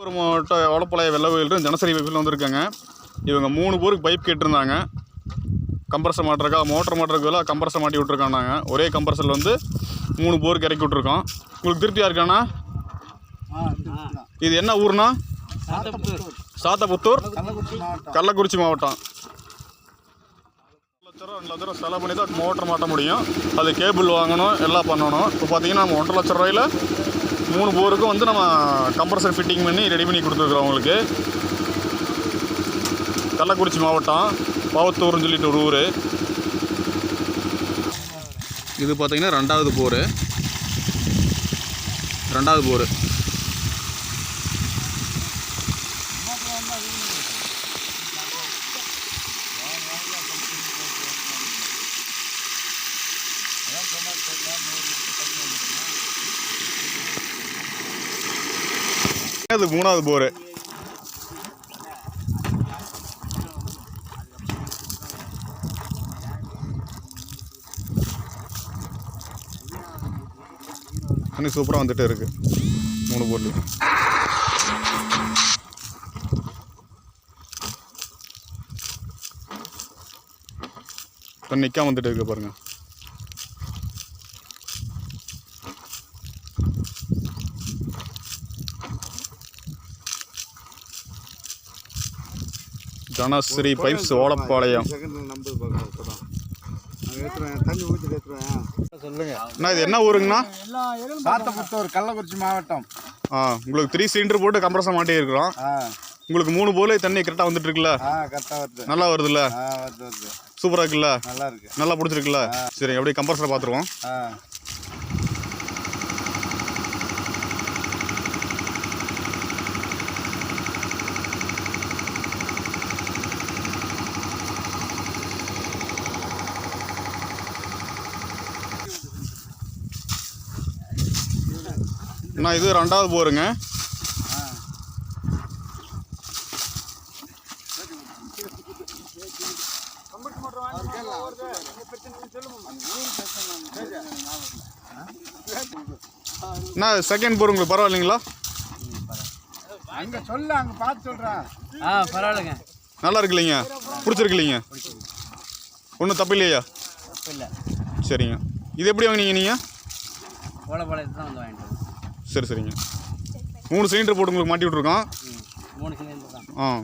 ஒரு மாவட்டம் ஓலப்பாளையம் வெள்ளவெயில் ஜனசரி பைப்பில் வந்திருக்காங்க. இவங்க 3 போருக்கு பைப் கேட்டிருந்தாங்க. கம்ப்ரஸர் மாட்டுறக்கா மோட்டர் மாட்டுறதுக்குள்ள கம்ப்ரஸர் மாட்டி விட்ருக்கானாங்க. ஒரே கம்ப்ரஸரில் வந்து 3 போருக்கு இறக்கி விட்ருக்கோம். உங்களுக்கு திருப்தியாக இருக்காண்ணா? இது என்ன ஊர்னா? சாத்தபுத்தூர், கள்ளக்குறிச்சி மாவட்டம். 1 லட்சம் 2 லட்சம் செலவு பண்ணி தான் மோட்டர் மாட்ட முடியும். அது கேபிள் வாங்கணும், எல்லாம் பண்ணணும். இப்போ பார்த்தீங்கன்னா நம்ம 1.5 லட்சம் ரூபாயில் 3 போருக்கும் வந்து நம்ம கம்ப்ரஸர் ஃபிட்டிங் பண்ணி ரெடி பண்ணி கொடுத்துருக்குறோம். உங்களுக்கு கள்ளக்குறிச்சி மாவட்டம் பாவத்தூர்னு சொல்லிட்டு ஒரு ஊர். இது பார்த்தீங்கன்னா 2வது போர். அது 3வது போர். தண்ணி சூப்பராக வந்துட்டு இருக்கு 3 போர்லையும். தண்ணி நிற்காம வந்துட்டு இருக்கு பாருங்க. ஜனஸ்ரீ பைப்ஸ் ஓலப்பாளையம். அண்ணா இது என்ன ஊருங்கண்ணா? சாத்தபுத்தூர், கள்ளக்குறிச்சி மாவட்டம். உங்களுக்கு 3 சிலிண்டர் போட்டு கம்ப்ரஸர் மாட்டி இருக்கிறோம். உங்களுக்கு 3 போர்ல தண்ணி கரெக்டாக வந்துட்டு இருக்குல்ல? கரெக்டாக வருது. நல்லா வருதுல்ல? வருது. சூப்பராக இருக்குல்ல? நல்லா இருக்கு. நல்லா பிடிச்சிருக்குல்ல? சரி, அப்படியே கம்ப்ரஸரை பார்த்துருவோம். அண்ணா இது 2வது போருங்க. அண்ணா செகண்ட் போர் உங்களுக்கு பரவாயில்லைங்களா? அங்கே சொல்ல, அங்கே பார்த்து சொல்கிறேன். பரவாயில்லைங்க, நல்லா இருக்கு இல்லைங்க? பிடிச்சிருக்கு இல்லைங்க? ஒன்றும் தப்பு இல்லையா? தப்பு இல்லை. சரிங்க. இது எப்படி வாங்கினீங்க நீங்கள்? ஓலப்பாளையத்தை தான் வந்து வாங்கிட்டு. சரிங்க. 3 சிலிண்டர் போட்டு உங்களுக்கு மாட்டி விட்ருக்கோம். 3 சிலிண்டர் தான்.